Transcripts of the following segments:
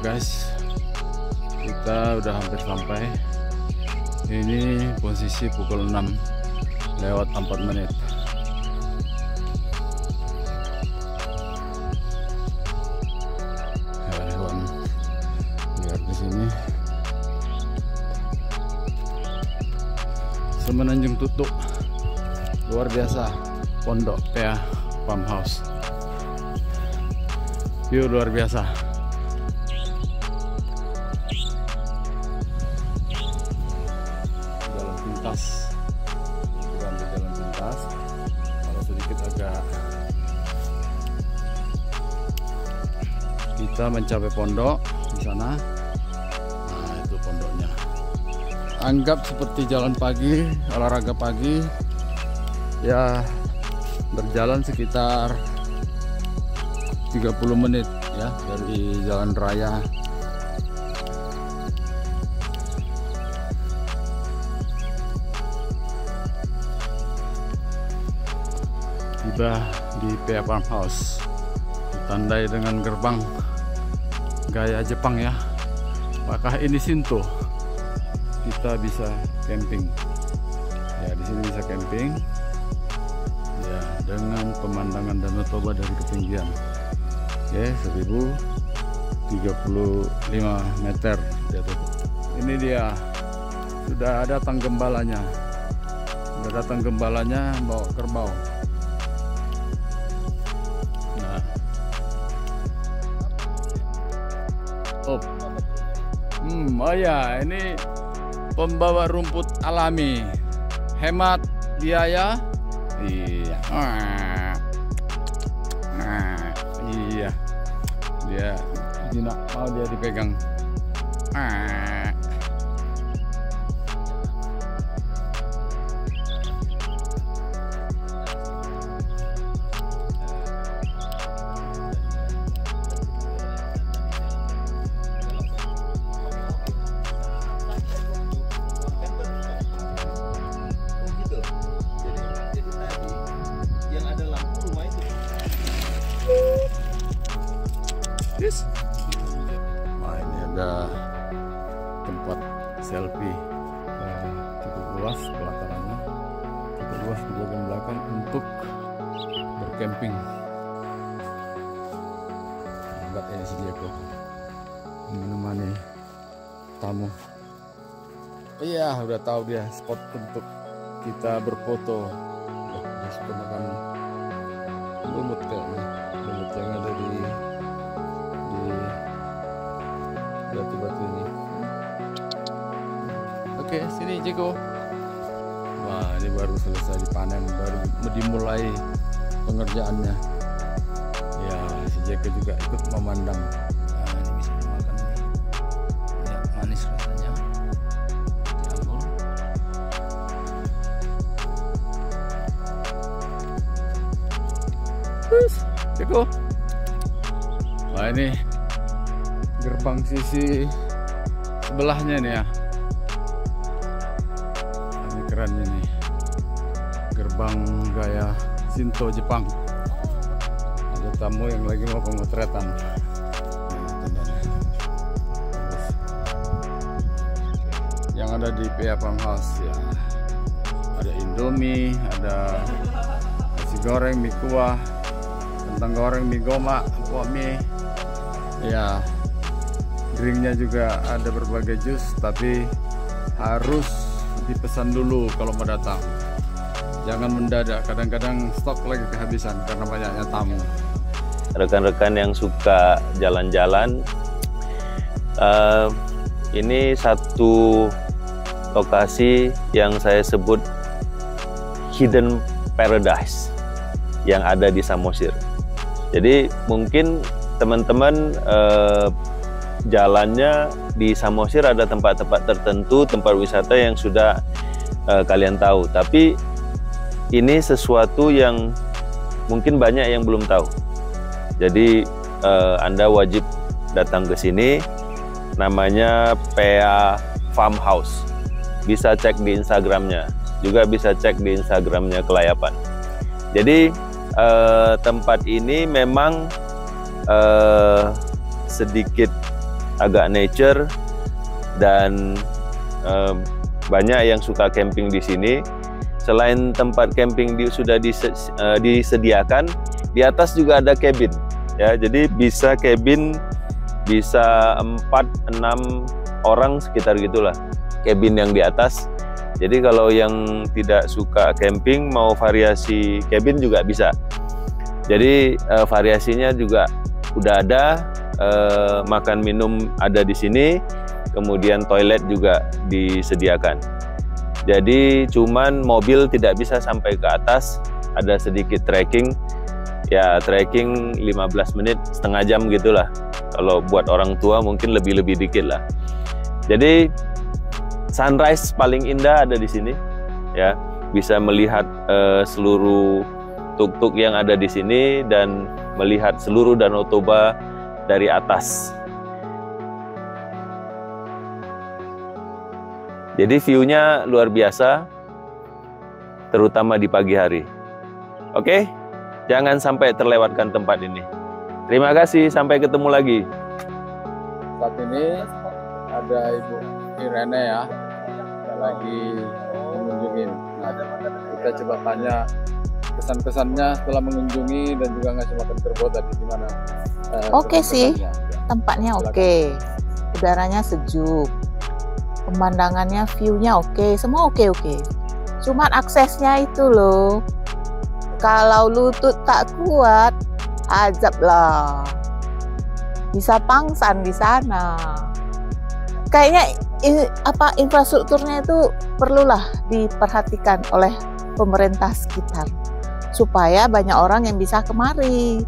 guys, kita udah hampir sampai. Ini posisi pukul 6:04. Hewan-hewan lihat di sini. Semenanjung Tutuk, luar biasa. Pondok PA Farmhouse, view luar biasa. Jalan pintas, jalan pintas. Kalau sedikit agak, kita mencapai pondok di sana. Nah, itu pondoknya. Anggap seperti jalan pagi, olahraga pagi. Ya, berjalan sekitar 30 menit ya dari jalan raya. Tiba di PA Farmhouse, ditandai dengan gerbang gaya Jepang ya. Apakah ini Shinto? Kita bisa camping. Ya, di sini bisa camping. Ya, dengan pemandangan Danau Toba dari ketinggian. Oke, 1035 meter. Ini dia, sudah datang gembalanya. Sudah datang gembalanya bawa kerbau. Nah, oh ya, ini pembawa rumput alami, hemat biaya. Iya, iya, dia tidak mau dia dipegang. Nah, ini ada tempat selfie, cukup luas pelatarannya, cukup luas di bagian belakang untuk bercamping. Enggak ini si Jeko menemani tamu. Iya, udah tahu dia spot untuk kita berfoto. Dia suka makan lumut kayaknya, lumut yang ada di batu-batu ini. Oke, sini Jeko. Wah, ini baru selesai dipanen, baru dimulai pengerjaannya. Ya, si Jeko juga ikut memandang. Nah, ini bisa dimakan nih. Ya, manis rasanya. Diambil. Jeko. Wah, ini gerbang sisi sebelahnya nih ya. Ini keren ini, gerbang gaya Shinto Jepang. Ada tamu yang lagi mau pemotretan. Yang ada di PA Farmhouse ya, ada Indomie, ada nasi goreng, mie kuah, kentang goreng, mie gomak, kuah mie ya. Drinknya juga ada berbagai jus, tapi harus dipesan dulu kalau mau datang. Jangan mendadak, kadang-kadang stok lagi kehabisan karena banyaknya tamu. Rekan-rekan yang suka jalan-jalan, ini satu lokasi yang saya sebut hidden paradise yang ada di Samosir. Jadi mungkin teman-teman jalannya di Samosir ada tempat-tempat tertentu, tempat wisata yang sudah kalian tahu, tapi ini sesuatu yang mungkin banyak yang belum tahu. Jadi Anda wajib datang ke sini. Namanya PA Farmhouse. Bisa cek di Instagramnya, juga bisa cek di Instagramnya Kelayapan. Jadi tempat ini memang sedikit agak nature, dan banyak yang suka camping di sini. Selain tempat camping sudah disediakan, di atas juga ada cabin. Ya, jadi bisa cabin, bisa 4-6 orang sekitar gitulah cabin yang di atas. Jadi kalau yang tidak suka camping mau variasi cabin juga bisa. Jadi variasinya juga udah ada, makan minum ada di sini, kemudian toilet juga disediakan. Jadi cuman mobil tidak bisa sampai ke atas, ada sedikit trekking. Ya trekking 15 menit, setengah jam gitulah. Kalau buat orang tua mungkin lebih dikit lah. Jadi sunrise paling indah ada di sini. Ya, bisa melihat seluruh tuk-tuk yang ada di sini dan melihat seluruh Danau Toba dari atas. Jadi view-nya luar biasa, terutama di pagi hari. Oke, jangan sampai terlewatkan tempat ini. Terima kasih, sampai ketemu lagi. Saat ini ada Ibu Irene ya, lagi mengunjungi. Nah, kita coba tanya kesan-kesannya setelah mengunjungi dan juga ngasih makan kerbau tadi gimana? Oke sih, tempatnya oke, udaranya sejuk, pemandangannya, view-nya oke, semua oke. Cuman aksesnya itu loh, kalau lutut tak kuat, azab lah, bisa pangsan di sana. Kayaknya infrastrukturnya itu perlulah diperhatikan oleh pemerintah sekitar, supaya banyak orang yang bisa kemari.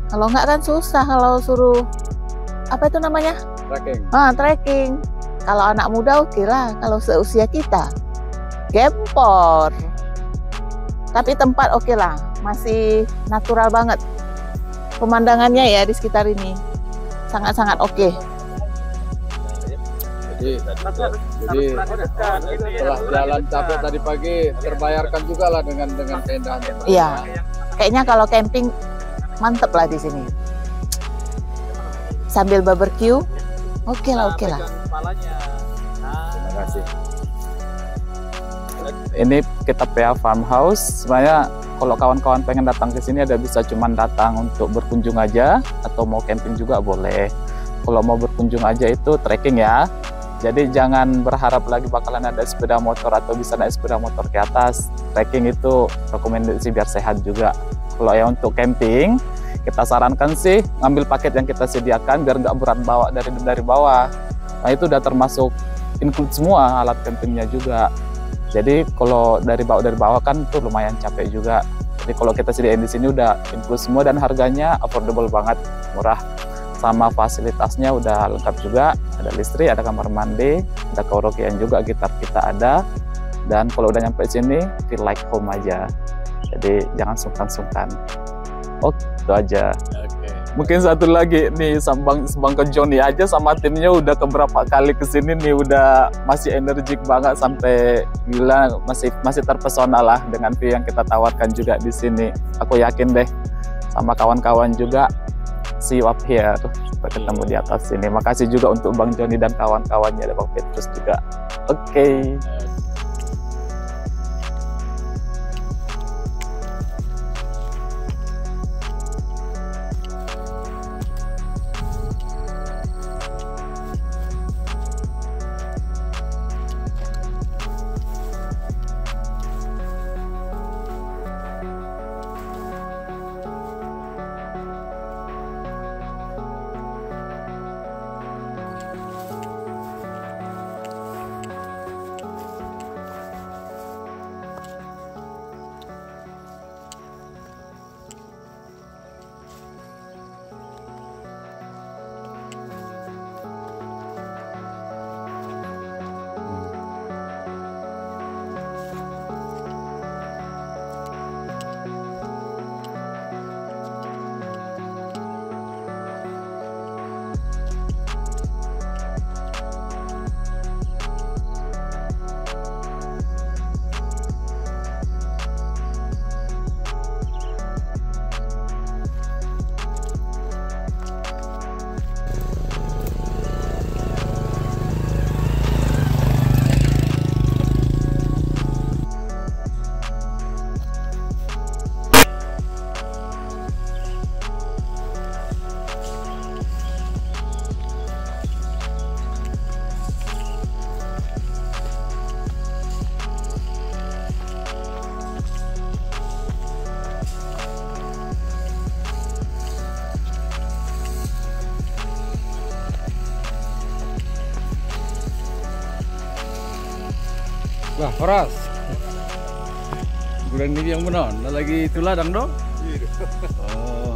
Kalau nggak kan susah kalau suruh apa itu namanya? Trekking. Kalau anak muda oke lah, kalau seusia kita gempor. Tapi tempat oke lah, masih natural banget. Pemandangannya ya di sekitar ini sangat-sangat oke. Jadi setelah jalan capek tadi pagi terbayarkan juga lah dengan keindahan. Iya, kayaknya kalau camping mantep lah di sini. Sambil barbecue, oke lah. Terima kasih. Ini kita PA Farmhouse. Sebenarnya kalau kawan-kawan pengen datang ke sini ada bisa cuman datang untuk berkunjung aja, atau mau camping juga boleh. Kalau mau berkunjung aja itu trekking ya. Jadi jangan berharap lagi bakalan ada sepeda motor atau bisa naik sepeda motor ke atas. Trekking itu rekomendasi biar sehat juga. Kalau ya untuk camping, kita sarankan sih ngambil paket yang kita sediakan biar nggak berat bawa dari bawah. Nah itu udah termasuk include semua alat campingnya juga. Jadi kalau dari bawah kan tuh lumayan capek juga. Jadi kalau kita sediain di sini udah include semua dan harganya affordable banget, murah. Sama fasilitasnya udah lengkap juga, ada listrik, ada kamar mandi, ada karaokean juga, gitar kita ada. Dan kalau udah nyampe sini, feel like home aja. Jadi jangan sungkan-sungkan. Oke, itu aja. Mungkin satu lagi nih, Bang Johnny aja sama timnya udah keberapa kali kesini nih, udah masih energik banget sampai gila, masih terpesona lah dengan view yang kita tawarkan juga di sini. Aku yakin deh sama kawan-kawan juga. See you up here, sampai ketemu di atas sini. Makasih juga untuk Bang Johnny dan kawan-kawannya, ada Bang Petrus juga. Oke. Wah, Horas. Gurang ini yang benar. Lagi itu ladang dong? Oh.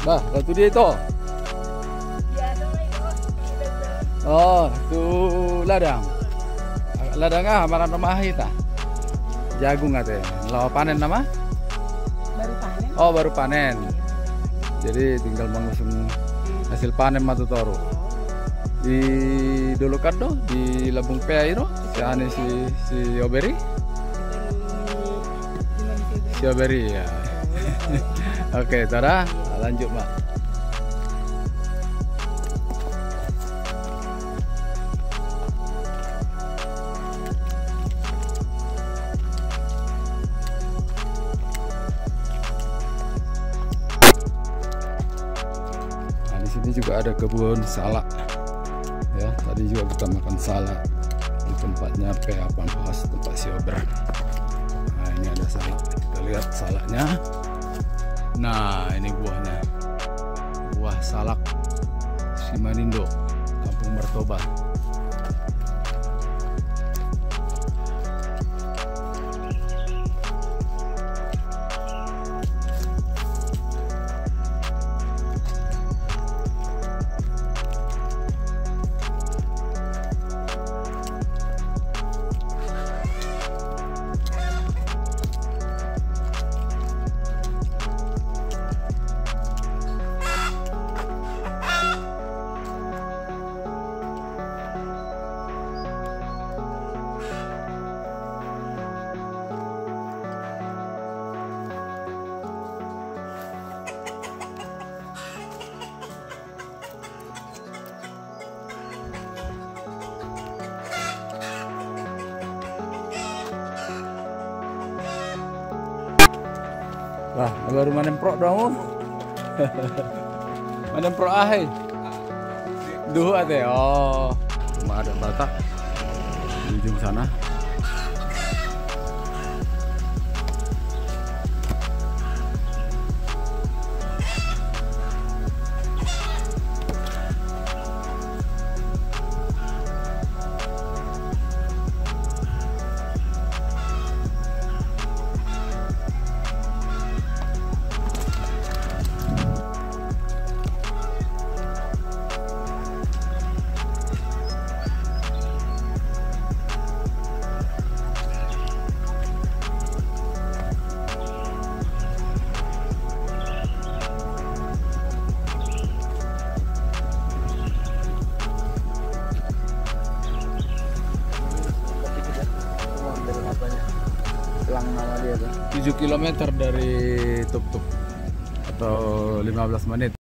Bah, itu dia itu. Oh, itu ladang. Ladangnya amaran rumah kita. Jagung katanya. Lo panen nama? Baru panen. Oh, baru panen. Jadi tinggal mengusung hasil panen matu toru. Di dulu kado di Labung Pea itu si ane si Oberi. Si Oberi ya. Oke, tada, lanjut, Mbak. Nah, di sini juga ada kebun salak. Ya, tadi juga kita makan salak di tempatnya PA Pump House, tempat si Ober. Nah, ini ada salak. Kita lihat salaknya. Nah, ini buahnya. Buah salak Simanindo, Kampung Mertoba. Wah, baru manen pro dong. Manen pro ahe. Duh ate. Oh, cuma ada batak di ujung sana. Nama dia tuh 7 km dari Tuk Tuk atau 15 menit.